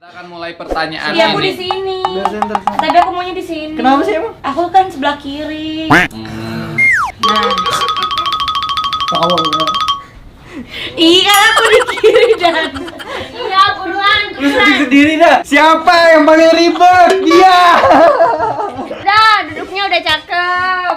Kita akan mulai pertanyaan Iya, aku ini. di sini. Center. Tapi aku maunya di sini. Kenapa sih emang? Aku kan sebelah kiri. Nah, Tahu ya. iya aku di kiri dan. Iya, buruan. Lu sendiri dah. Siapa yang paling ribet? Dia. Udah, duduknya udah cakep.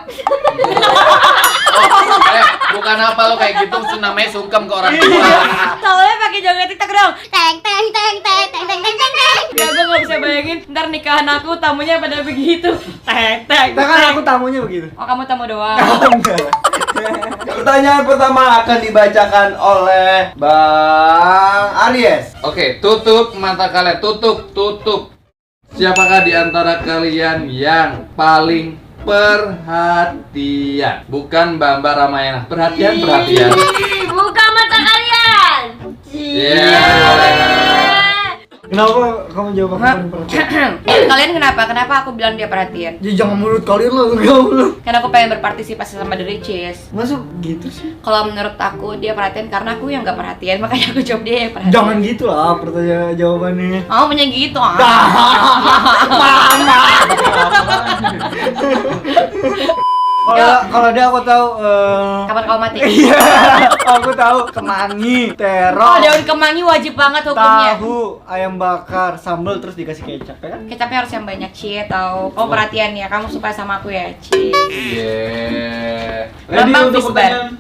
Bukan apa lo kayak gitu, itu namanya sungkem ke orang tua. Soalnya pakai joget TikTok dong. Teng teng teng teng teng teng teng teng teng. Ya gue nggak bisa bayangin ntar nikahan aku tamunya pada begitu. Teng teng. Kan aku tamunya begitu. Oh, kamu tamu doang. Enggak. Pertanyaan pertama akan dibacakan oleh Bang Aries. Oke, tutup mata kalian, tutup. Siapakah di antara kalian yang paling perhatian? Bukan Mbak Ramayana. Perhatian. Buka mata kalian. Kenapa kamu jawab aku paling perhatian? Kalian kenapa aku bilang dia perhatian? Ya jangan mulut kalian lah, enggak. Karena aku pengen berpartisipasi sama The Riches. Masuk gitu sih. Kalau menurut aku dia perhatian karena aku yang nggak perhatian, makanya aku jawab dia yang perhatian. Jangan gitu lah pertanyaan jawabannya. Oh, punya gitu ah. Kalau dia aku tahu Kapan kau mati? iya, aku tahu kemangi, terong. Oh, daun kemangi wajib banget hukumnya. Tahu, ayam bakar, sambal terus dikasih kecap ya kan? Kecapnya harus yang banyak, Cie, tahu. Oh, perhatian ya, kamu suka sama aku ya, Cie. Yeah. Bambang Fisbar.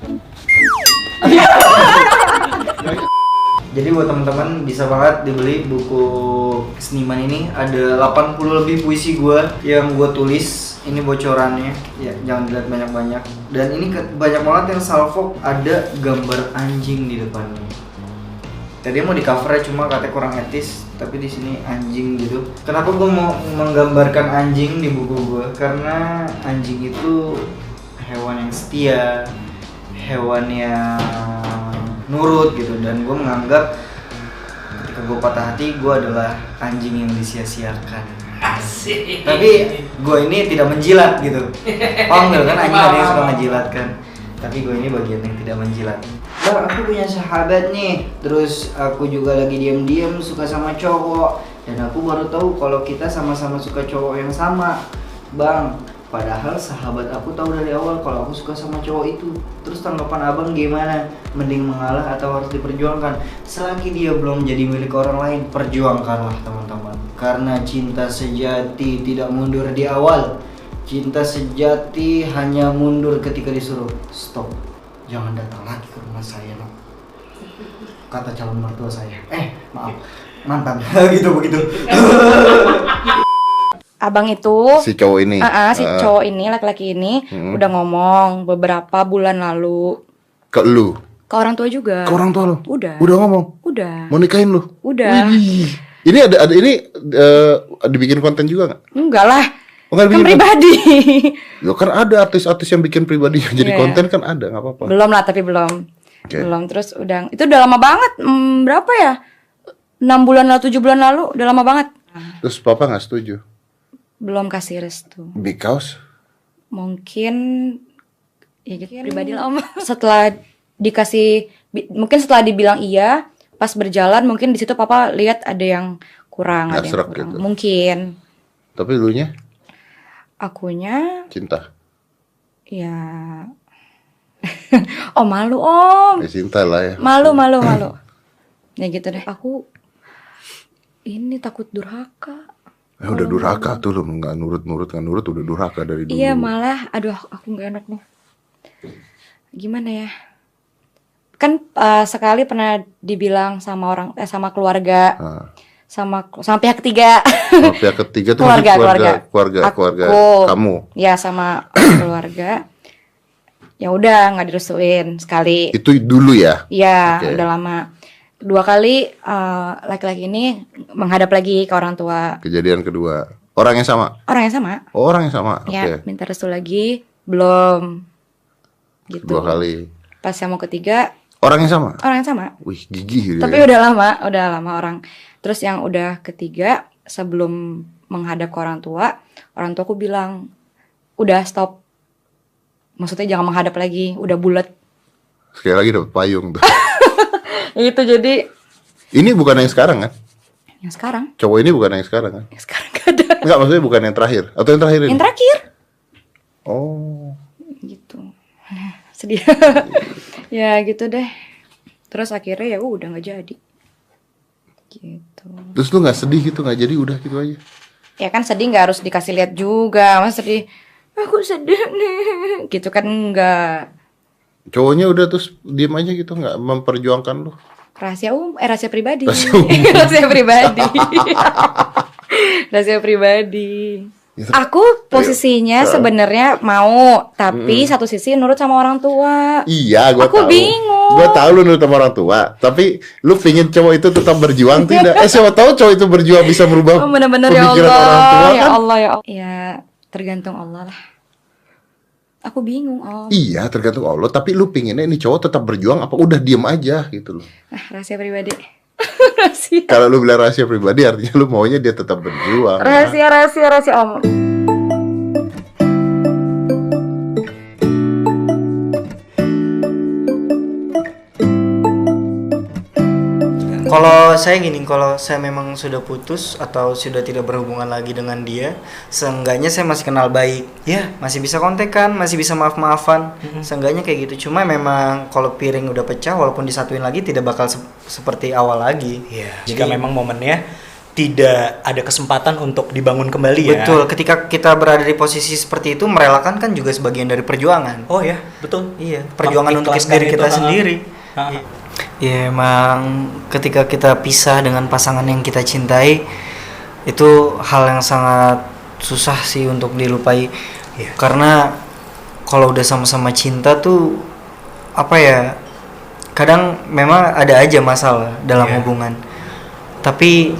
Jadi buat teman-teman bisa banget dibeli buku seniman ini, ada 80 lebih puisi gua yang gua tulis. Ini bocorannya, ya jangan dilihat banyak-banyak. Dan ini banyak banget yang salvo, ada gambar anjing di depannya. Tadi mau di covernya cuma katanya kurang etis, tapi di sini anjing gitu. Kenapa gua mau menggambarkan anjing di buku gua? Karena anjing itu hewan yang setia, hewan yang nurut gitu, dan gue menganggap ketika gue patah hati gue adalah anjing yang disia-siakan. Asik. Tapi gue ini tidak menjilat gitu. Oh enggak kan, anjing ada yang suka menjilat kan. Tapi gue ini bagian yang tidak menjilat. Bang, aku punya sahabat nih. Terus aku juga lagi diam-diam suka sama cowok. Dan aku baru tahu kalau kita sama-sama suka cowok yang sama. Bang, padahal sahabat aku tahu dari awal kalau aku suka sama cowok itu. Terus tanggapan abang gimana? Mending mengalah atau harus diperjuangkan? Selagi dia belum jadi milik orang lain, perjuangkanlah teman-teman. Karena cinta sejati tidak mundur di awal. Cinta sejati hanya mundur ketika disuruh stop. Jangan datang lagi ke rumah saya, no. Kata calon mertua saya. Maaf, mantan. Gitu begitu. Abang itu Si cowok ini. si cowok ini, laki-laki ini udah ngomong beberapa bulan lalu Ke lu. ke orang tua juga. Ke orang tua lu. Udah. Udah ngomong. Udah. Mau nikahin lu. Udah. Wih. Ini ada ini dibikin konten juga nggak? Enggak lah. Oh, nggak Kan bikin pribadi. Lo kan ada artis-artis yang bikin pribadi jadi Iya. konten kan ada, nggak apa-apa. Belum lah, tapi belum. Oke. Belum, terus udah. Itu udah lama banget. Berapa ya? 6 bulan lalu, 7 bulan lalu, udah lama banget. Terus papa nggak setuju. Belum kasih restu. Because Mungkin ya gitu pribadi lah Om. Setelah dikasih mungkin setelah dibilang iya, pas berjalan mungkin di situ papa lihat ada yang kurang, Nggak ada yang serak kurang. gitu. Mungkin tapi dulunya akunya cinta. ya oh malu Om. Ya cinta lah ya. Malu. Ya gitu deh. Aku ini takut durhaka. Udah durhaka tuh lu, nggak nurut udah durhaka dari dulu. Iya malah, aduh aku nggak enak nih. Gimana ya? Kan sekali pernah dibilang sama orang, sama keluarga, sama pihak ketiga. Sama pihak ketiga tuh keluarga. keluarga Aku, kamu. Ya sama keluarga. Ya udah nggak direstuin sekali. Itu dulu ya. Iya, Oke. udah lama. 2 kali laki-laki ini menghadap lagi ke orang tua. Kejadian kedua. Orang yang sama. Orang yang sama. Oh, orang yang sama. Oke. Ya, minta restu lagi, belum. Gitu. 2 kali. Pas yang mau ketiga, Orang yang sama. orang yang sama. Wih, gigih dia. Tapi udah lama orang. Terus yang udah ketiga, sebelum menghadap ke orang tuaku bilang, udah stop. Maksudnya jangan menghadap lagi, udah bulat. Sekali lagi dapat payung tuh. Itu jadi Ini bukan yang sekarang kan? Yang sekarang. Cowok ini bukan yang sekarang kan? Yang sekarang gak ada. Enggak, maksudnya bukan yang terakhir atau yang terakhir ini? Yang terakhir. Oh. Gitu. Sedih. Ya gitu deh. Terus akhirnya ya udah nggak jadi. Gitu. Terus lu nggak sedih gitu, nggak jadi udah gitu aja? Ya kan sedih nggak harus dikasih lihat juga. Mas sedih. Aku sedih nih. Gitu kan nggak. Cowoknya udah terus diem aja gitu, nggak memperjuangkan lu? Rahasia pribadi. Rahasia umum. Rahasia pribadi. Rahasia pribadi. Ya, Aku posisinya sebenarnya mau, tapi satu sisi nurut sama orang tua. Iya, gua Aku tahu. bingung. Gua tahu lu nurut sama orang tua, tapi lu pingin cowok itu tetap berjuang tidak? Siapa tahu cowok itu berjuang bisa merubah Oh benar-benar ya pemikiran Allah, orang tua ya kan? Allah ya Allah. Ya tergantung Allah lah. Aku bingung Om. Iya, tergantung Allah, tapi lu pinginnya ini cowok tetap berjuang apa udah diem aja gitu loh. Rahasia pribadi. Rahasia. Kalau lu bilang rahasia pribadi artinya lu maunya dia tetap berjuang. Rahasia Om. Kalau saya gini, kalau saya memang sudah putus atau sudah tidak berhubungan lagi dengan dia, seenggaknya saya masih kenal baik. Ya, masih bisa kontekan, masih bisa maaf-maafan. Seenggaknya kayak gitu. Cuma memang kalau piring udah pecah walaupun disatuin lagi tidak bakal seperti awal lagi. Iya. Jika memang momennya tidak ada kesempatan untuk dibangun kembali ya. Betul, ketika kita berada di posisi seperti itu, merelakan kan juga sebagian dari perjuangan. Oh ya, betul. Iya, perjuangan untuk Mengikhlaskan diri kita itu, sendiri. Ha. Ya emang ketika kita pisah dengan pasangan yang kita cintai, itu hal yang sangat susah sih untuk dilupai. Iya. Karena kalau udah sama-sama cinta tuh apa ya, kadang memang ada aja masalah dalam Iya. hubungan. Tapi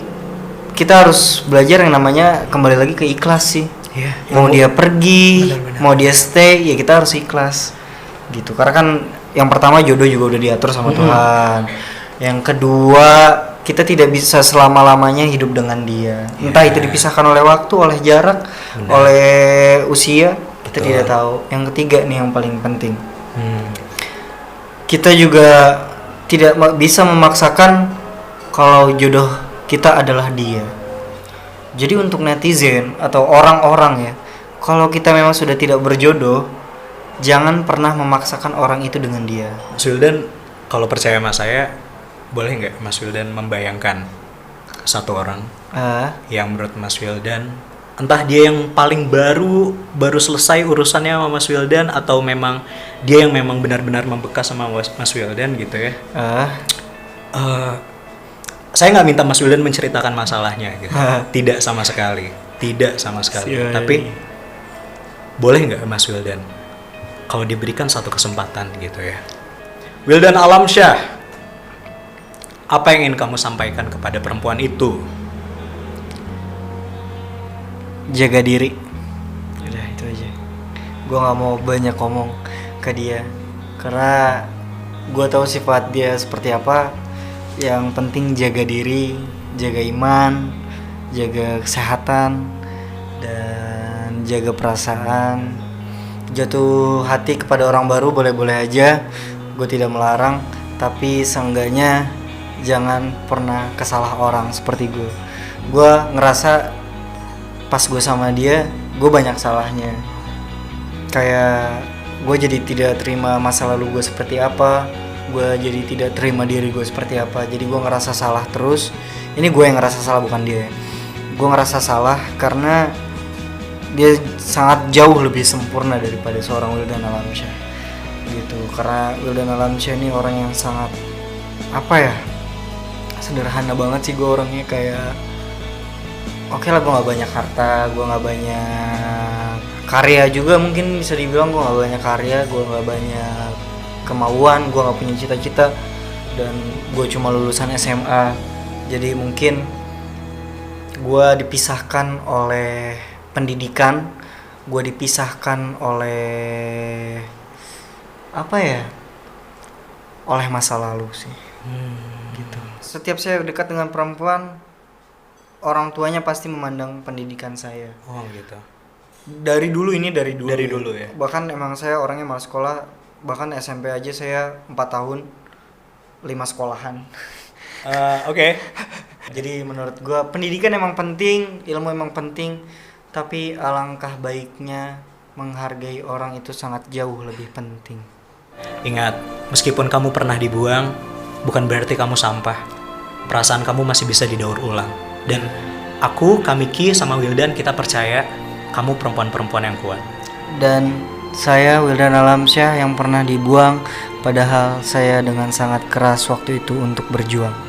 kita harus belajar yang namanya kembali lagi ke ikhlas sih. Iya. Mau dia pergi, Benar-benar. mau dia stay, ya kita harus ikhlas gitu. Karena kan yang pertama jodoh juga udah diatur sama Tuhan. Yang kedua, kita tidak bisa selama-lamanya hidup dengan dia. Entah itu dipisahkan oleh waktu, oleh jarak, oleh usia, kita tidak tahu. Yang ketiga nih yang paling penting. Kita juga tidak bisa memaksakan kalau jodoh kita adalah dia. Jadi untuk netizen atau orang-orang ya, kalau kita memang sudah tidak berjodoh, jangan pernah memaksakan orang itu dengan dia. Mas Wildan, kalau percaya sama saya, boleh nggak Mas Wildan membayangkan satu orang yang menurut Mas Wildan, entah dia yang paling baru selesai urusannya sama Mas Wildan, atau memang dia yang memang benar-benar membekas sama Mas Wildan gitu ya. Saya nggak minta Mas Wildan menceritakan masalahnya gitu. Tidak sama sekali. Tapi boleh nggak Mas Wildan kalau diberikan satu kesempatan gitu ya. Wildan Alamsyah, apa yang ingin kamu sampaikan kepada perempuan itu? Jaga diri. Udah itu aja. Gue nggak mau banyak ngomong ke dia karena gue tahu sifat dia seperti apa. Yang penting jaga diri, jaga iman, jaga kesehatan, dan jaga perasaan. Jatuh hati kepada orang baru boleh-boleh aja, gue tidak melarang, tapi seenggaknya jangan pernah kesalah orang seperti gue. Gue ngerasa pas gue sama dia, gue banyak salahnya. Kayak gue jadi tidak terima masa lalu gue seperti apa, gue jadi tidak terima diri gue seperti apa. Jadi gue ngerasa salah terus. Ini gue yang ngerasa salah, bukan dia. Gue ngerasa salah karena dia sangat jauh lebih sempurna daripada seorang Wildan Alamsyah gitu. Karena Wildan Alamsyah ini orang yang sangat apa ya, sederhana banget sih. Gue orangnya kayak oke lah, gue nggak banyak harta, gue nggak banyak karya juga, mungkin bisa dibilang gue nggak banyak karya, gue nggak banyak kemauan, gue nggak punya cita-cita, dan gue cuma lulusan SMA. Jadi mungkin gue dipisahkan oleh pendidikan, gue dipisahkan oleh apa ya, oleh masa lalu sih. Gitu. Setiap saya dekat dengan perempuan, orang tuanya pasti memandang pendidikan saya. Oh gitu. Dari dulu Dari dulu ya. Bahkan emang saya orangnya malas sekolah. Bahkan SMP aja saya 4 tahun 5 sekolahan. Oke. Jadi menurut gue pendidikan emang penting, ilmu emang penting, tapi alangkah baiknya menghargai orang itu sangat jauh lebih penting. Ingat, meskipun kamu pernah dibuang, bukan berarti kamu sampah. Perasaan kamu masih bisa didaur ulang. Dan aku, Kamiki, sama Wildan kita percaya kamu perempuan-perempuan yang kuat. Dan saya Wildan Alamsyah yang pernah dibuang, padahal saya dengan sangat keras waktu itu untuk berjuang.